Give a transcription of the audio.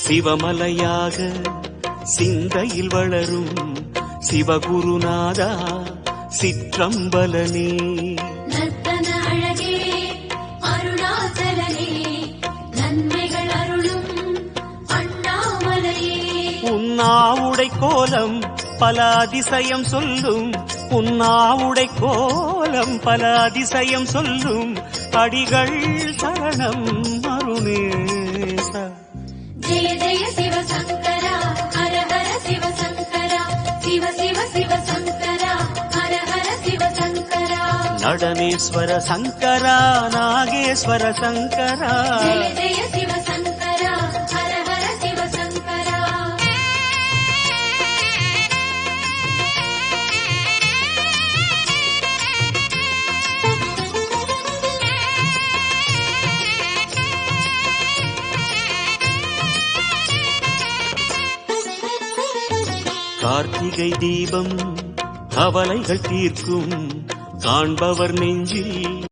சிவமலையாக சிந்தையில் வளரும் சிவகுருநாதா சிற்றம்பலனே. நர்த்தன அழகே அருணாச்சலனே நன்மைகள் அருளும் அண்ணாமலையே. உன்னாவுடை கோலம் பல அதிசயம் சொல்லும், உன்னாவுடை கோலம் பல அதிசயம் சொல்லும் அடிகள் சரணம் அருணேச. ஜெய ஜெய சிவசங்கரா ஹர ஹர சிவசங்கரா சிவ சிவ சிவசங்கரா ஹர ஹர சிவசங்கரா. நடனேஸ்வர சங்கரா நாகேஸ்வர சங்கரா. ஜெய ஜெய சிவசங்கரா ஹர ஹர சிவசங்கரா. கார்த்திகை தீபம் கவலைகள் தீர்க்கும் காண்பவர் நெஞ்சில்